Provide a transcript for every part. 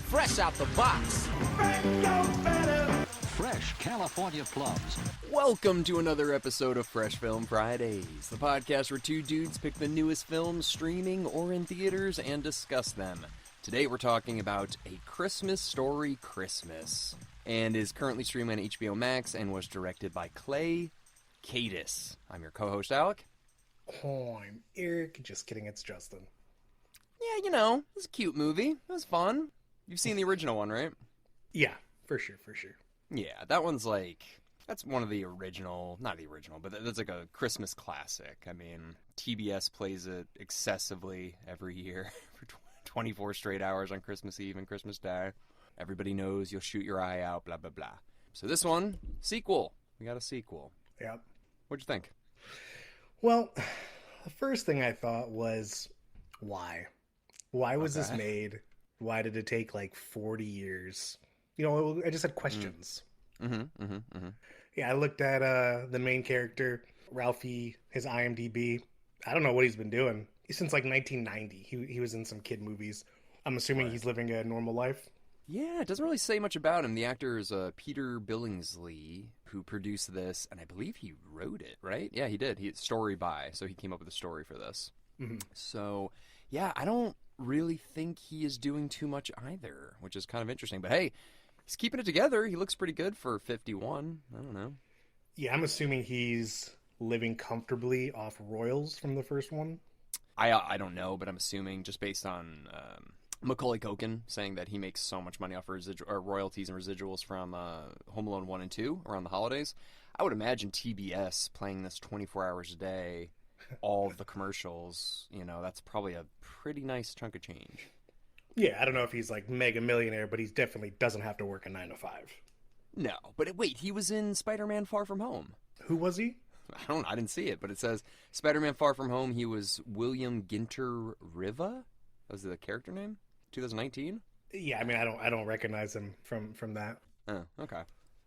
fresh out the box. Fresh California plums. Welcome to another episode of Fresh Film Fridays, the podcast where two dudes pick the newest films streaming or in theaters and discuss them. Today we're talking about A Christmas Story Christmas, and is currently streaming on HBO Max and was directed by Clay Cadis. I'm your co-host, Alec. Oh, I'm Eric. Just kidding, it's Justin. Yeah, you know, it's a cute movie. It was fun. You've seen the original one, right? Yeah, for sure. Yeah, that one's like, that's one of the original, not the original, but that's like a Christmas classic. I mean, TBS plays it excessively every year for 24 straight hours on Christmas Eve and Christmas Day. Everybody knows you'll shoot your eye out, blah, blah, blah. So this one, sequel. We got a sequel. Yep. What'd you think? Well, the first thing I thought was, why? Why was this made? Why did it take like 40 years? You know, I just had questions. Yeah, I looked at the main character, Ralphie, his IMDb. I don't know what he's been doing. Since like 1990. He was in some kid movies. I'm assuming he's living a normal life. Yeah, it doesn't really say much about him. The actor is Peter Billingsley, who produced this, and I believe he wrote it, right? Yeah, he did. Story by, so he came up with a story for this. So, yeah, I don't really think he is doing too much either, which is kind of interesting. But hey, he's keeping it together. He looks pretty good for 51. I don't know. Yeah, I'm assuming he's living comfortably off royals from the first one. I don't know, but I'm assuming just based on Macaulay Culkin saying that he makes so much money off royalties and residuals from Home Alone 1 and 2 around the holidays. I would imagine TBS playing this 24 hours a day, all of the commercials, you know, that's probably a pretty nice chunk of change. Yeah, I don't know if he's like mega millionaire, but he definitely doesn't have to work a 9 to 5. No, but wait, he was in Spider-Man Far From Home. Who was he? I didn't see it, but it says Spider-Man Far From Home, he was William Ginter Riva? That was the character name? 2019? Yeah, I mean, I don't recognize him from that. Oh, okay.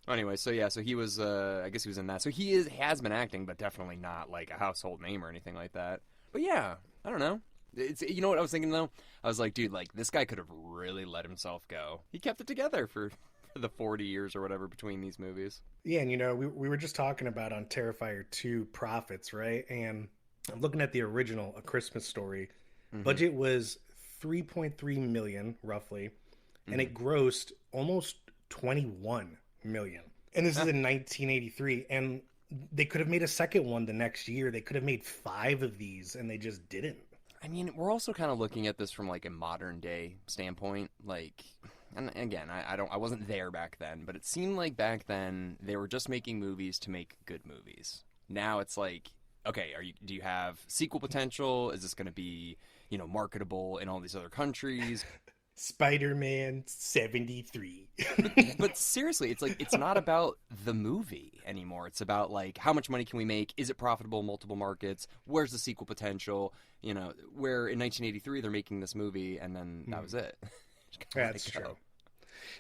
Anyway, so he was, I guess he was in that. So he has been acting, but definitely not like a household name or anything like that. But yeah, I don't know. You know what I was thinking though? I was like, dude, like this guy could have really let himself go. He kept it together for the 40 years or whatever between these movies. Yeah, and you know, we were just talking about on Terrifier 2 profits, right? And I'm looking at the original, A Christmas Story. Budget was $3.3 million, roughly, and it grossed almost $21 million. And this is in 1983, and they could have made a second one the next year. They could have made 5 of these, and they just didn't. I mean, we're also kind of looking at this from like a modern day standpoint, like, and again, I wasn't there back then, but it seemed like back then they were just making movies to make good movies. Now it's like, okay, do you have sequel potential? Is this going to be, you know, marketable in all these other countries? Spider-Man 73. But seriously, it's like, it's not about the movie anymore. It's about like, how much money can we make? Is it profitable in multiple markets? Where's the sequel potential? You know, where in 1983 they're making this movie and then that was it. That's true.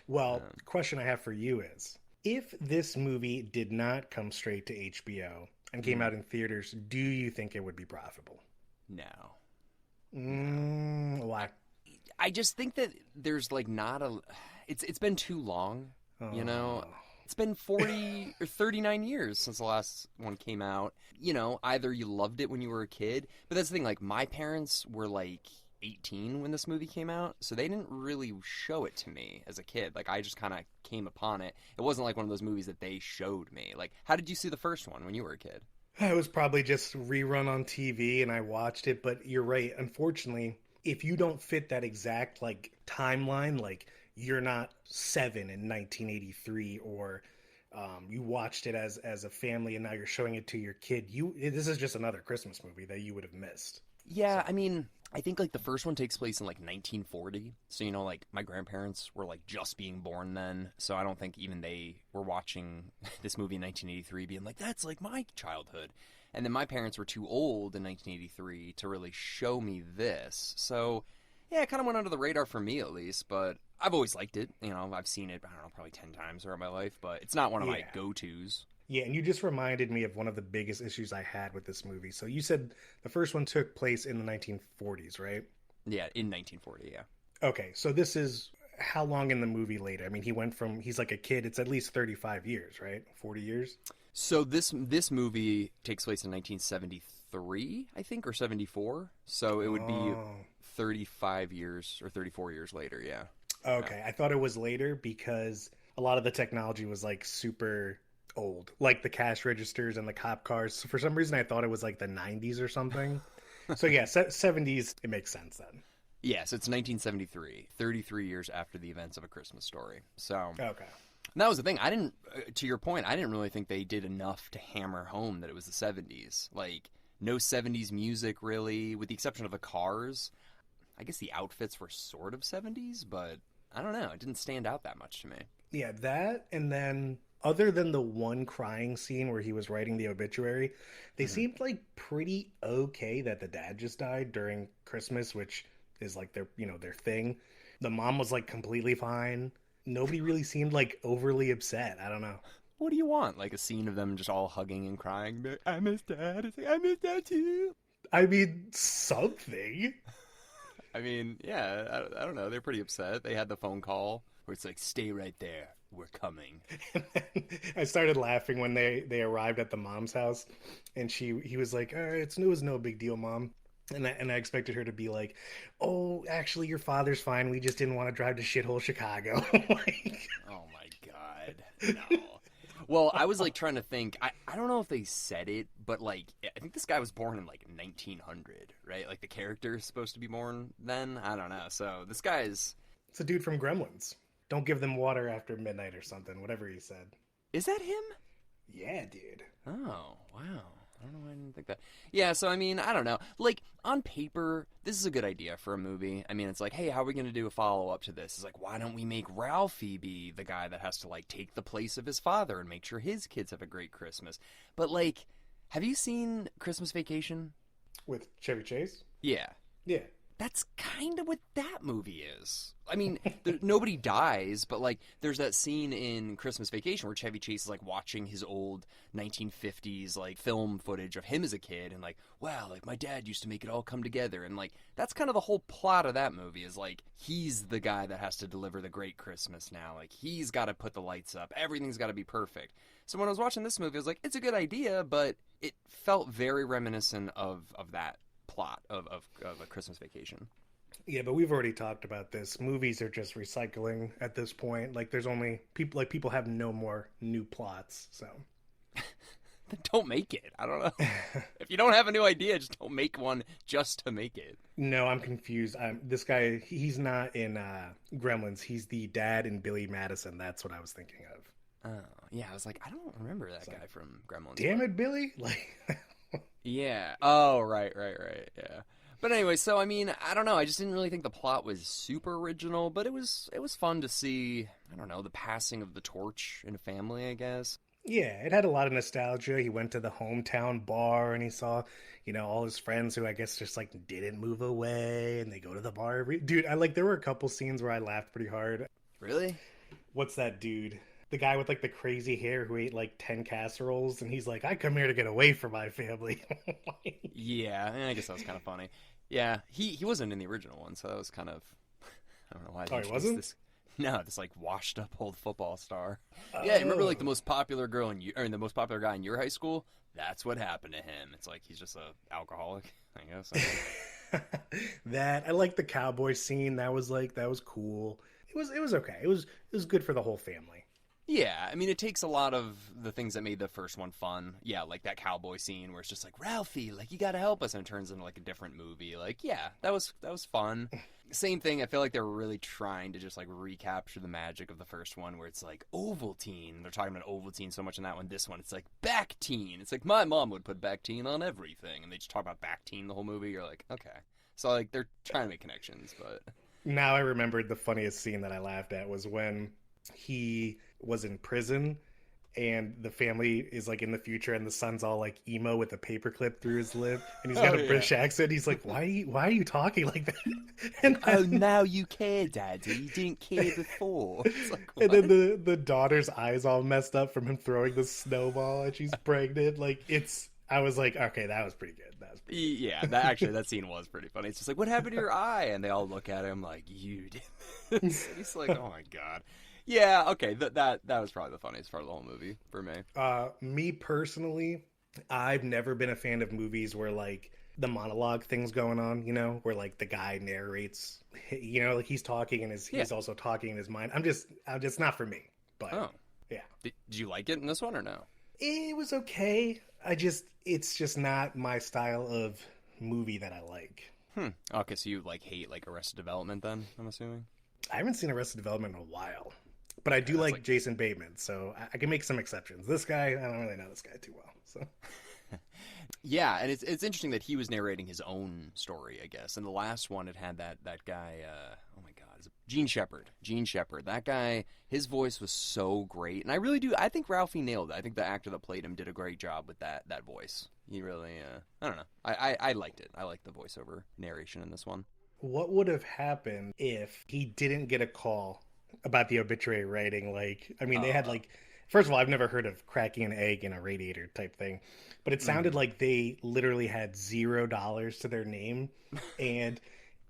Well, the question I have for you is, if this movie did not come straight to HBO and came out in theaters, do you think it would be profitable? No. Why? I just think that there's like not a... It's been too long, you know? It's been 40 or 39 years since the last one came out. You know, either you loved it when you were a kid, but that's the thing, like my parents were like 18 when this movie came out, so they didn't really show it to me as a kid. Like I just kind of came upon it. It wasn't like one of those movies that they showed me. Like, how did you see the first one when you were a kid? It was probably just rerun on TV and I watched it, but you're right. Unfortunately, if you don't fit that exact like timeline, like you're not 7 in 1983 or you watched it as a family and now you're showing it to your kid, this is just another Christmas movie that you would have missed. Yeah, I mean, I think like the first one takes place in like 1940. So, you know, like my grandparents were like just being born then. So I don't think even they were watching this movie in 1983 being like, that's like my childhood. And then my parents were too old in 1983 to really show me this. So yeah, it kind of went under the radar for me at least, but I've always liked it. You know, I've seen it, I don't know, probably 10 times throughout my life, but it's not one of my go-tos. Yeah, and you just reminded me of one of the biggest issues I had with this movie. So you said the first one took place in the 1940s, right? Yeah, in 1940, yeah. Okay, so this is how long in the movie later? I mean, he's like a kid. It's at least 35 years, right? 40 years. So this movie takes place in 1973, I think, or 74. So it would be Oh. 35 years or 34 years later. Yeah. Okay, I thought it was later because a lot of the technology was like super old, like the cash registers and the cop cars. So for some reason, I thought it was like the 90s or something. So yeah, 70s. It makes sense then. Yes, it's 1973, 33 years after the events of A Christmas Story. So Okay. that was the thing. I didn't, to your point, I didn't really think they did enough to hammer home that it was the 70s. Like, no 70s music really, with the exception of the cars. I guess the outfits were sort of 70s, but I don't know. It didn't stand out that much to me. Yeah, that, and then other than the one crying scene where he was writing the obituary, they seemed like pretty okay that the dad just died during Christmas, which is like their thing. The mom was like completely fine. Nobody really seemed like overly upset. I don't know. What do you want? Like a scene of them just all hugging and crying? Like, I miss Dad. It's like, I miss Dad too. I mean, something. I mean, yeah, I don't know. They're pretty upset. They had the phone call where it's like, stay right there. We're coming. I started laughing when they arrived at the mom's house, and he was like, "All right, it was no big deal, Mom." And I expected her to be like, "Oh, actually, your father's fine. We just didn't want to drive to shithole Chicago." Like, Oh my God. No. Well, I was like trying to think. I don't know if they said it, but like I think this guy was born in like 1900, right? Like the character is supposed to be born then. I don't know. So this guy's it's a dude from Gremlins. Don't give them water after midnight or something. Whatever he said. is that him? Yeah, dude. Oh wow. I don't know why I didn't think that. Yeah, so I mean, I don't know. Like, on paper, this is a good idea for a movie. I mean, it's like, hey, how are we going to do a follow-up to this? It's like, why don't we make Ralphie be the guy that has to, like, take the place of his father and make sure his kids have a great Christmas? But, like, have you seen Christmas Vacation? With Chevy Chase? Yeah. Yeah. That's kind of what that movie is. I mean, nobody dies, but like, there's that scene in Christmas Vacation where Chevy Chase is like watching his old 1950s like film footage of him as a kid, and like, wow, like my dad used to make it all come together, and like that's kind of the whole plot of that movie is like he's the guy that has to deliver the great Christmas now. Like he's got to put the lights up, everything's got to be perfect. So when I was watching this movie, I was like, it's a good idea, but it felt very reminiscent of that plot of A Christmas Vacation. Yeah, but we've already talked about this. Movies are just recycling at this point. Like, there's only people have no more new plots. So Then don't make it. I don't know. If you don't have a new idea, just don't make one just to make it. no, I'm confused. This guy, he's not in Gremlins. He's the dad in Billy Madison. That's what I was thinking of. Oh, yeah. I was like, I don't remember that guy from Gremlins. Damn but- it, Billy! Like, Yeah. Oh, right. Yeah. But anyway, so I mean, I don't know. I just didn't really think the plot was super original, but it was fun to see. I don't know, the passing of the torch in a family, I guess. yeah, it had a lot of nostalgia. He went to the hometown bar and he saw, all his friends who I guess just like didn't move away, and they go to the bar every. Dude, there were a couple scenes where I laughed pretty hard. Really? What's that dude? The guy with like the crazy hair who ate like 10 casseroles, and he's like, "I come here to get away from my family." Yeah. I guess that was kind of funny. Yeah. He wasn't in the original one, so that was kind of. I don't know why. They Oh, he introduced wasn't? This... No, this like washed up old football star. Yeah, remember like the Oh. most popular girl the most popular guy in your high school? That's what happened to him. It's like he's just a alcoholic, I guess. That I like the cowboy scene. That was cool. It was okay. It was good for the whole family. Yeah, I mean, it takes a lot of the things that made the first one fun. Yeah, like that cowboy scene where it's just like, Ralphie, like, you gotta help us, and it turns into like a different movie. Like, yeah, that was fun. Same thing, I feel like they were really trying to just like recapture the magic of the first one where it's like Ovaltine. They're talking about Ovaltine so much in that one. This one, it's like Bactine. It's like my mom would put Bactine on everything, and they just talk about Bactine the whole movie. You're like, okay. So like they're trying to make connections, but Now I remembered the funniest scene that I laughed at was when he was in prison and the family is like in the future and the son's all like emo with a paperclip through his lip and he's got a British accent. He's like, why are you talking like that? And oh, now you care, Daddy. You didn't care before. It's like, and what? then the daughter's eyes all messed up from him throwing the snowball and she's pregnant. Like Yeah. I was like, okay, that was pretty good. That was pretty Yeah, that scene was pretty funny. It's just like, what happened to your eye? And they all look at him like, you did this. And he's like, oh my god. Yeah, okay, that was probably the funniest part of the whole movie for me. Me personally, I've never been a fan of movies where like the monologue thing's going on, you know, where like the guy narrates, you know, like he's talking and he's also talking in his mind. I'm just not for me. But yeah. Did you like it in this one or no? It was okay. It's just not my style of movie that I like. Okay, so you like hate like Arrested Development then, I'm assuming? I haven't seen Arrested Development in a while. But I do like Jason Bateman, so I can make some exceptions. This guy, I don't really know this guy too well. So yeah, and it's interesting that he was narrating his own story, I guess. And the last one, it had that guy, oh my god, Gene Shepherd. Gene Shepherd. That guy, his voice was so great. And I think Ralphie nailed it. I think the actor that played him did a great job with that voice. He really, I don't know. I liked it. I liked the voiceover narration in this one. What would have happened if he didn't get a call about the obituary writing? Like, I mean, they had like, first of all, I've never heard of cracking an egg in a radiator type thing, but it sounded like they literally had $0 to their name. And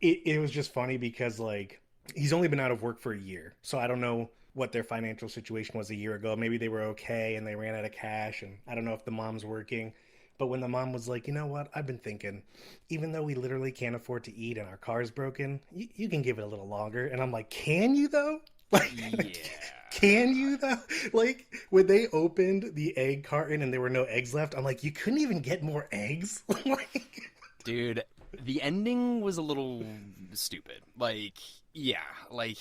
it was just funny because like, he's only been out of work for a year. So I don't know what their financial situation was a year ago. Maybe they were okay and they ran out of cash, and I don't know if the mom's working. But when the mom was like, you know what, I've been thinking, even though we literally can't afford to eat and our car's broken, you can give it a little longer. And I'm like, can you though? Like, yeah. Can you though? Like, when they opened the egg carton and there were no eggs left, I'm like, you couldn't even get more eggs? Like, dude, the ending was a little stupid. Like, yeah, like,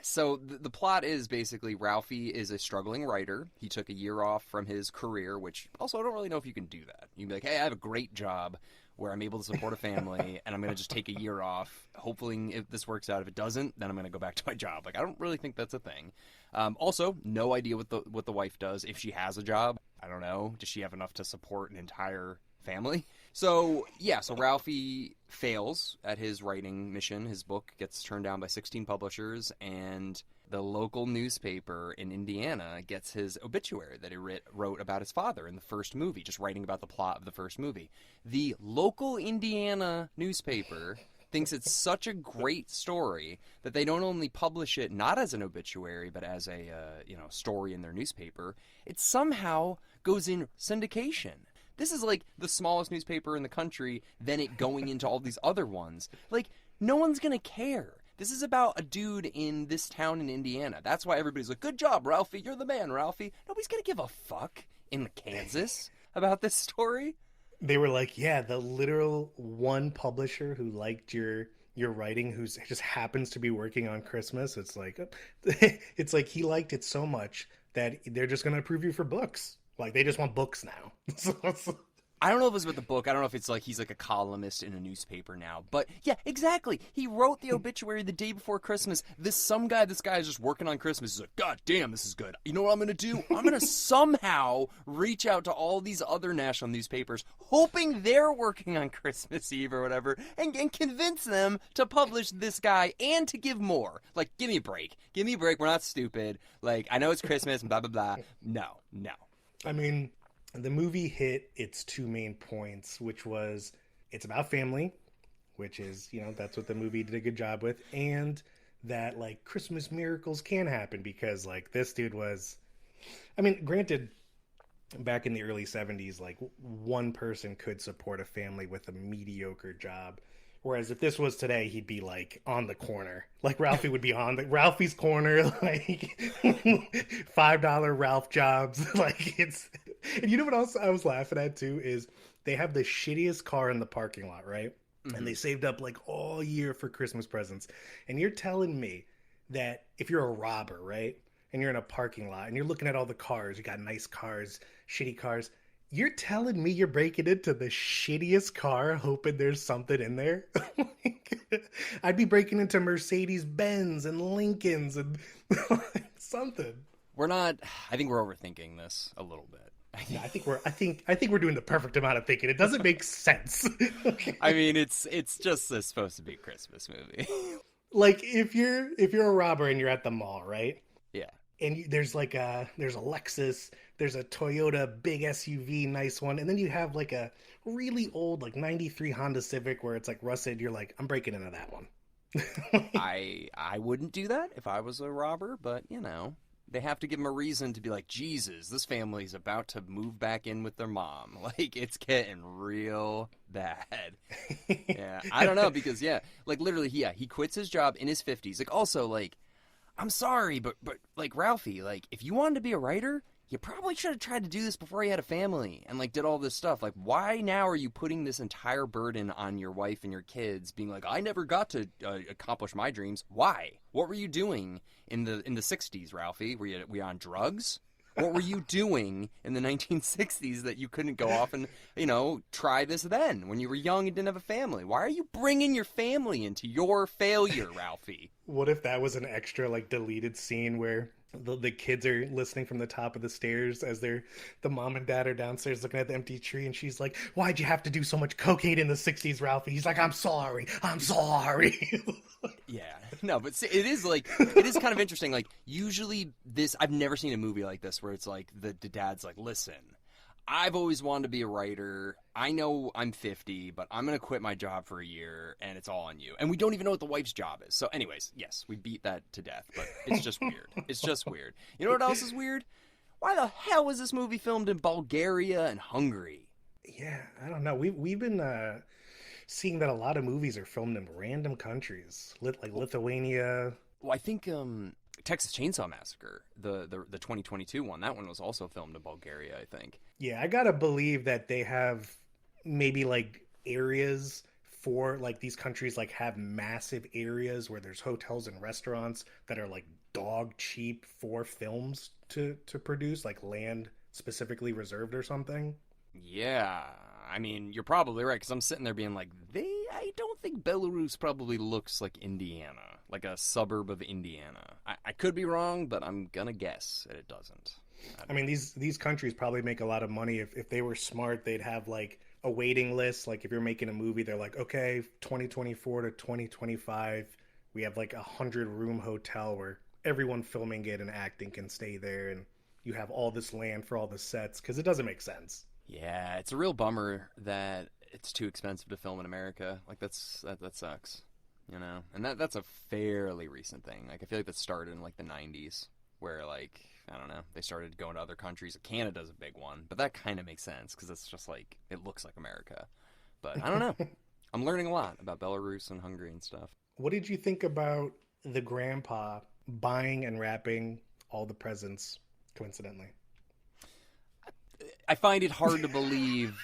so the plot is basically Ralphie is a struggling writer. He took a year off from his career, which also I don't really know if you can do that. You can be like, hey, I have a great job where I'm able to support a family, and I'm going to just take a year off. Hopefully, if this works out. If it doesn't, then I'm going to go back to my job. Like, I don't really think that's a thing. Also, no idea what the wife does. If she has a job, I don't know. Does she have enough to support an entire family? So, yeah, so Ralphie fails at his writing mission. His book gets turned down by 16 publishers, and the local newspaper in Indiana gets his obituary that he wrote about his father in the first movie, just writing about the plot of the first movie. The local Indiana newspaper thinks it's such a great story that they don't only publish it not as an obituary, but as a story in their newspaper. It somehow goes in syndication. This is like the smallest newspaper in the country, then it going into all these other ones. Like, no one's going to care. This is about a dude in this town in Indiana. That's why everybody's like, good job, Ralphie. You're the man, Ralphie. Nobody's going to give a fuck in Kansas about this story. They were like, yeah, the literal one publisher who liked your writing, who just happens to be working on Christmas. It's like, he liked it so much that they're just going to approve you for books. Like, they just want books now. I don't know if it was about the book. I don't know if it's like he's like a columnist in a newspaper now. But yeah, exactly. He wrote the obituary the day before Christmas. This guy is just working on Christmas. He's like, God damn, this is good. You know what I'm going to do? I'm going to somehow reach out to all these other national newspapers, hoping they're working on Christmas Eve or whatever, and convince them to publish this guy and to give more. Like, give me a break. Give me a break. We're not stupid. Like, I know it's Christmas and blah, blah, blah. No. I mean, the movie hit its two main points, which was it's about family, which is, that's what the movie did a good job with, and that, like, Christmas miracles can happen because, like, this dude was, I mean, granted, back in the early 70s, like, one person could support a family with a mediocre job. Whereas if this was today, he'd be like on the corner. Like Ralphie would be on Ralphie's corner, like $5 Ralph jobs. Like and you know what else I was laughing at too is they have the shittiest car in the parking lot, right? Mm-hmm. And they saved up like all year for Christmas presents. And you're telling me that if you're a robber, right? And you're in a parking lot and you're looking at all the cars, you got nice cars, shitty cars. You're telling me you're breaking into the shittiest car hoping there's something in there? I'd be breaking into Mercedes-Benz and Lincolns and something. I think we're overthinking this a little bit. Yeah, I think we're doing the perfect amount of thinking. It doesn't make sense. I mean, it's just supposed to be a Christmas movie. Like if you're a robber and you're at the mall, right? Yeah. and there's like there's a Lexus, there's a Toyota big SUV, nice one, and then you have like a really old like '93 Honda Civic where it's like rusted. You're like, I'm breaking into that one. I wouldn't do that if I was a robber, but they have to give him a reason to be like, Jesus, this family's about to move back in with their mom. Like, it's getting real bad. Yeah, I don't know, because like literally, he quits his job in his 50s. Like, also, like, I'm sorry, but like, Ralphie, like, if you wanted to be a writer, you probably should have tried to do this before you had a family and like did all this stuff. Like, why now are you putting this entire burden on your wife and your kids, being like, I never got to accomplish my dreams? Why? What were you doing in the 60s, Ralphie? Were you on drugs? What were you doing in the 1960s that you couldn't go off and, try this then when you were young and didn't have a family? Why are you bringing your family into your failure, Ralphie? What if that was an extra like deleted scene where the kids are listening from the top of the stairs as the mom and dad are downstairs looking at the empty tree, and she's like, why'd you have to do so much cocaine in the 60s, Ralphie? He's like, I'm sorry. Yeah, no, but see, it is kind of interesting. Like, usually I've never seen a movie like this where it's like the dad's like, listen, I've always wanted to be a writer. I know I'm 50, but I'm going to quit my job for a year, and it's all on you. And we don't even know what the wife's job is. So anyways, yes, we beat that to death, but it's just weird. It's just weird. You know what else is weird? Why the hell was this movie filmed in Bulgaria and Hungary? Yeah, I don't know. We've been seeing that a lot of movies are filmed in random countries, like Lithuania. Well, I think Texas Chainsaw Massacre, the 2022 one, that one was also filmed in Bulgaria, I think. Yeah, I gotta believe that they have maybe like areas for like these countries like have massive areas where there's hotels and restaurants that are like dog cheap for films to produce, like land specifically reserved or something. Yeah, I mean, you're probably right, because I'm sitting there being like, I don't think Belarus probably looks like Indiana, like a suburb of Indiana. I could be wrong, but I'm gonna guess that it doesn't. I mean, these countries probably make a lot of money. If they were smart, they'd have like a waiting list. Like if you're making a movie, they're like, okay, 2024 to 2025, we have like 100-room hotel where everyone filming it and acting can stay there, and you have all this land for all the sets, because it doesn't make sense. Yeah, it's a real bummer that it's too expensive to film in America. Like that sucks, And that's a fairly recent thing. Like I feel like that started in like the 90s, where like, I don't know, they started going to other countries. Canada's a big one, but that kind of makes sense because it's just like, it looks like America. But I don't know. I'm learning a lot about Belarus and Hungary and stuff. What did you think about the grandpa buying and wrapping all the presents coincidentally? I find it hard to believe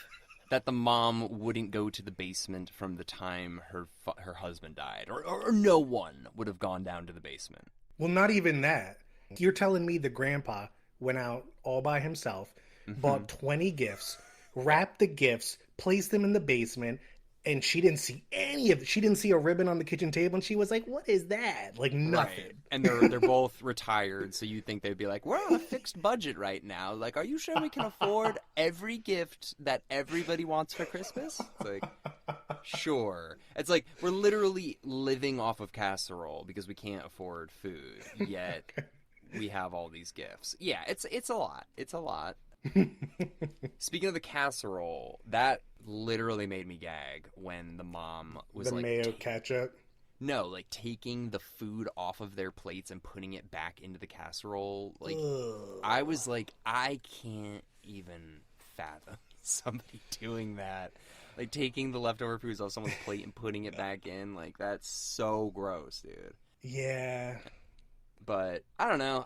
that the mom wouldn't go to the basement from the time her husband died, or no one would have gone down to the basement. Well, not even that. You're telling me the grandpa went out all by himself, bought 20 gifts, wrapped the gifts, placed them in the basement, and she didn't see any of it. She didn't see a ribbon on the kitchen table, and she was like, what is that? Like, nothing. Right. And they're both retired, so you think they'd be like, we're on a fixed budget right now. Like, are you sure we can afford every gift that everybody wants for Christmas? It's like, sure. It's like, we're literally living off of casserole because we can't afford food, yet we have all these gifts. Yeah, it's a lot. It's a lot. Speaking of the casserole, that literally made me gag when the mom was the like mayo ketchup. No, like taking the food off of their plates and putting it back into the casserole. Like, Ugh. I was like, I can't even fathom somebody doing that. Like taking the leftover foods off someone's plate and putting it back in. Like, that's so gross, dude. Yeah. But I don't know.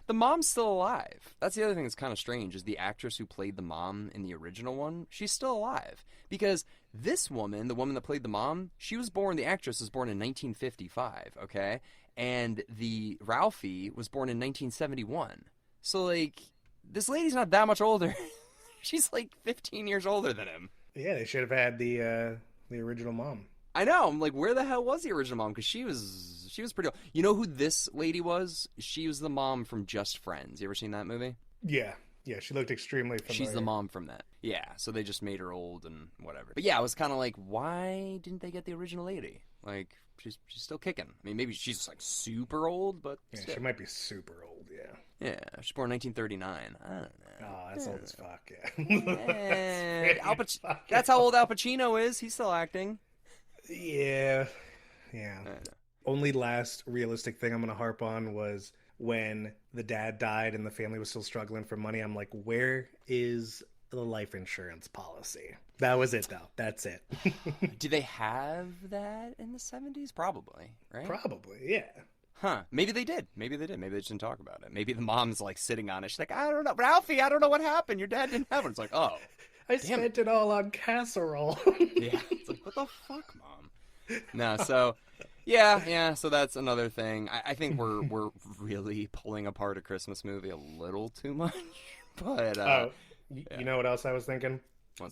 The mom's still alive. That's the other thing that's kind of strange, is the actress who played the mom in the original one, she's still alive. Because this woman, the woman that played the mom, the actress was born in 1955, okay? And the Ralphie was born in 1971. So, like, this lady's not that much older. She's like 15 years older than him. Yeah, they should have had the original mom. I know. I'm like, where the hell was the original mom? Because she was pretty old. You know who this lady was? She was the mom from Just Friends. You ever seen that movie? Yeah. Yeah, she looked extremely familiar. She's the mom from that. Yeah, so they just made her old and whatever. But yeah, I was kind of like, why didn't they get the original lady? Like, she's still kicking. I mean, maybe she's like super old, but Yeah, still. she might be super old, yeah. Yeah, she's born 1939. I don't know. Oh, that's old as fuck, yeah. That's how old Al Pacino is. He's still acting. Yeah. I don't know. Only last realistic thing I'm going to harp on was when the dad died and the family was still struggling for money. I'm like, where is the life insurance policy? That was it, though. That's it. Do they have that in the 70s? Probably, right? Probably, yeah. Huh. Maybe they did. Maybe they just didn't talk about it. Maybe the mom's like sitting on it. She's like, I don't know. Ralphie, I don't know what happened. Your dad didn't have one. It's like, oh. I spent it all on casserole. Yeah. It's like, what the fuck, Mom? No, so yeah, so that's another thing. I think we're really pulling apart a Christmas movie a little too much. But you know what else I was thinking?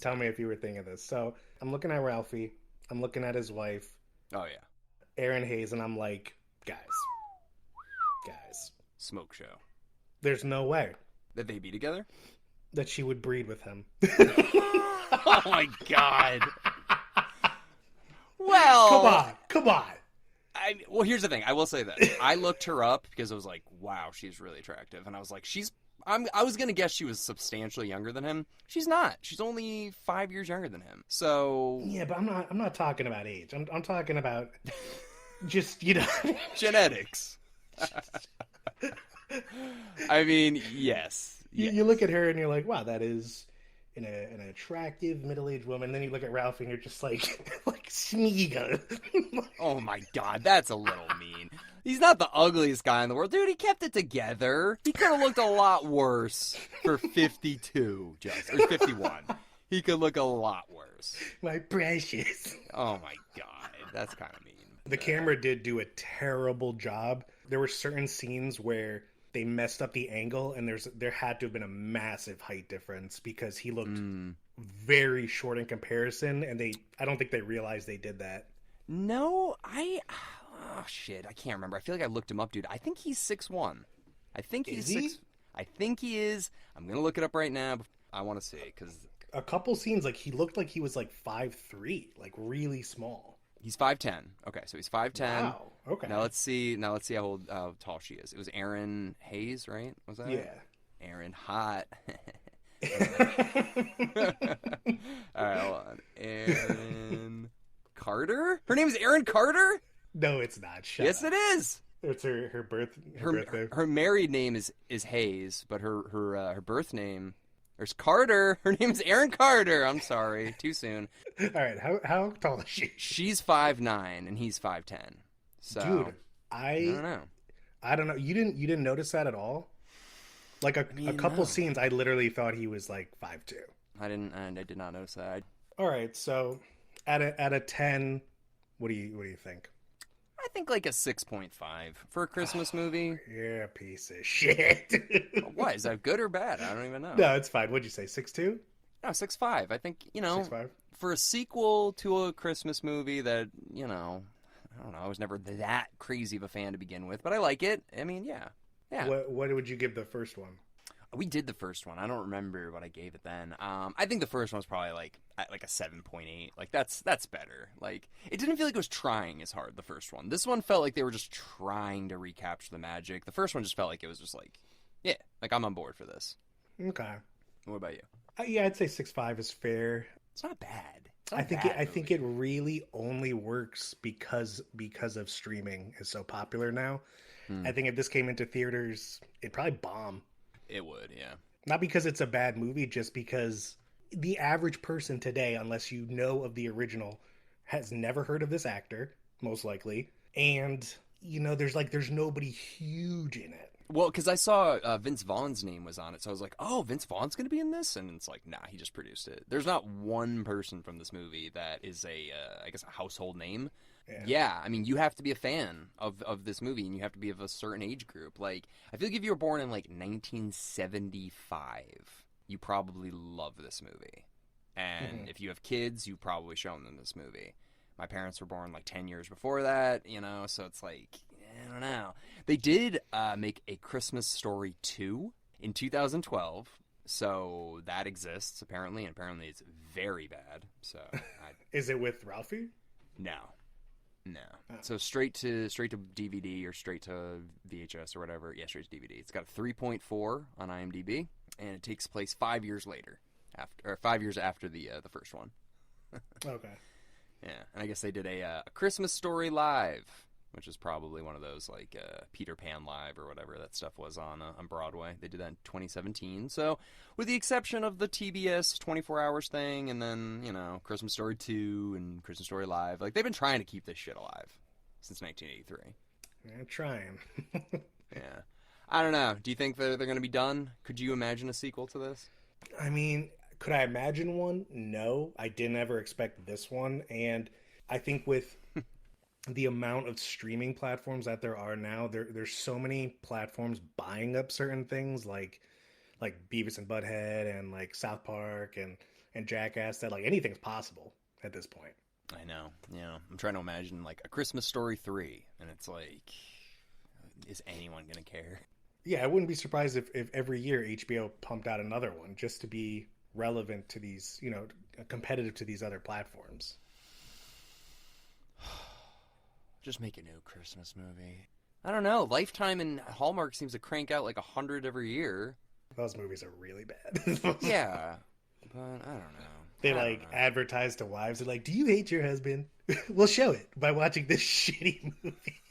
Tell that? me if you were thinking of this. So I'm looking at Ralphie, I'm looking at his wife, Oh yeah. Aaron Hayes, and I'm like, guys, Smoke show. there's no way That they be together? that she would breed with him. Oh my god. Well, Come on. well, here's the thing. I will say this. I looked her up because I was like, wow, she's really attractive. And I was like, I was going to guess she was substantially younger than him. She's not. She's only 5 years younger than him. So. Yeah, but I'm not talking about age. I'm talking about just, Genetics. I mean, yes. You look at her and you're like, wow, that is an attractive middle-aged woman. Then you look at Ralphie and you're just like Smeagol. Oh my god, that's a little mean. He's not the ugliest guy in the world. Dude, he kept it together. He could have looked a lot worse for 52, or 51. He could look a lot worse. My precious. Oh my god, that's kind of mean. The camera did do a terrible job. There were certain scenes where they messed up the angle, and there had to have been a massive height difference because he looked very short in comparison, and I don't think they realized they did that. No, oh shit, I can't remember. I feel like I looked him up, dude. I think he's 6'1". I think he's Is he? 6. I think he is. I'm gonna look it up right now. I want to see because A couple scenes, like he looked like he was like 5'3", like really small. he's 5'10". Okay, so he's 5'10". Wow. Okay. Now let's see how tall she is. It was Aaron Hayes, right? Was that? Yeah. Aaron Hot. All right, hold on. Aaron Carter? Her name is Aaron Carter? No, it's not. Shut Yes, up. it is. It's her birthday. Her married name is Hayes, but her birth name there's Carter. Her name's Aaron Carter. I'm sorry, too soon. All right, how tall is she? She's 5'9" and he's 5'10". So, Dude, I don't know. I don't know. You didn't notice that at all? Like a couple no. scenes, I literally thought he was like 5'2". I did not notice that. All right, so at a 10, what do you think? I think like a 6.5 for a Christmas movie. You're a piece of shit. What, is that good or bad? I don't even know. No, it's fine. What'd you say? 6'2"? No, 6.5. I think, 6'5"? for a sequel to a Christmas movie that, I don't know, I was never that crazy of a fan to begin with, but I like it. I mean, yeah. What would you give the first one? We did the first one. I don't remember what I gave it then. I think the first one was probably like a 7.8. Like that's better. Like it didn't feel like it was trying as hard, the first one. This one felt like they were just trying to recapture the magic. The first one just felt like it was just like, yeah, like I'm on board for this. Okay. What about you? Yeah, I'd say 6'5" is fair. It's not bad. I think it really only works because of streaming is so popular now. I think if this came into theaters, it'd probably bomb. It would, yeah. Not because it's a bad movie, just because the average person today, unless you know of the original, has never heard of this actor, most likely. And, there's nobody huge in it. Well, because I saw Vince Vaughn's name was on it, so I was like, oh, Vince Vaughn's going to be in this? And it's like, nah, he just produced it. There's not one person from this movie that is a household name. Yeah, I mean, you have to be a fan of this movie, and you have to be of a certain age group. Like, I feel like if you were born in, 1975, you probably love this movie. And if you have kids, you probably shown them this movie. My parents were born, 10 years before that, so it's like, I don't know. They did make A Christmas Story 2 in 2012, so that exists, apparently, and apparently it's very bad. So, Is it with Ralphie? No. No. Oh. So straight to DVD or straight to VHS or whatever. Yeah, straight to DVD. It's got a 3.4 on IMDb, and it takes place 5 years later, 5 years after the first one. Okay. Yeah, and I guess they did a Christmas Story Live, which is probably one of those like Peter Pan Live or whatever that stuff was on Broadway. They did that in 2017. So, with the exception of the TBS 24 Hours thing, and then Christmas Story 2 and Christmas Story Live, like they've been trying to keep this shit alive since 1983. Yeah, trying. Yeah, I don't know. Do you think they're going to be done? Could you imagine a sequel to this? I mean, could I imagine one? No, I didn't ever expect this one, and I think with the amount of streaming platforms that there are now, there's so many platforms buying up certain things like Beavis and Butthead and like South Park and Jackass that like anything's possible at this point. I know. Yeah, I'm trying to imagine like a Christmas Story 3, and it's like, is anyone gonna care? Yeah, I wouldn't be surprised if every year HBO pumped out another one just to be relevant to these, competitive to these other platforms. Just make a new Christmas movie. I don't know. Lifetime and Hallmark seems to crank out like 100 every year. Those movies are really bad. Yeah, but I don't know. They advertise to wives. They're like, "Do you hate your husband? We'll show it by watching this shitty movie."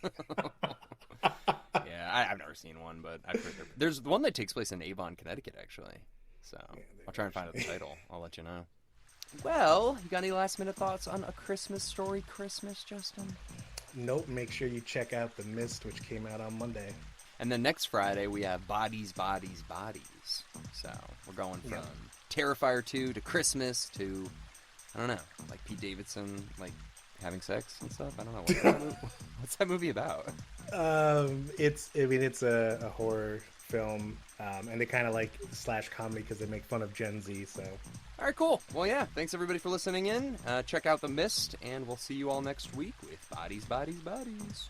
Yeah, I've never seen one, but I've heard there's one that takes place in Avon, Connecticut, actually. So I'll try and find out the title. I'll let you know. Well, you got any last minute thoughts on A Christmas Story Christmas, Justin? Nope. Make sure you check out The Mist, which came out on Monday. And then next Friday we have Bodies, Bodies, Bodies. So we're going from Terrifier 2 to Christmas to, I don't know, like Pete Davidson, like having sex and stuff. I don't know. What's that movie about? It's a horror film, and they kind of like slash comedy because they make fun of Gen Z. So, all right, cool. Well, yeah. Thanks everybody for listening in. Check out The Mist, and we'll see you all next week with Bodies, Bodies, Bodies.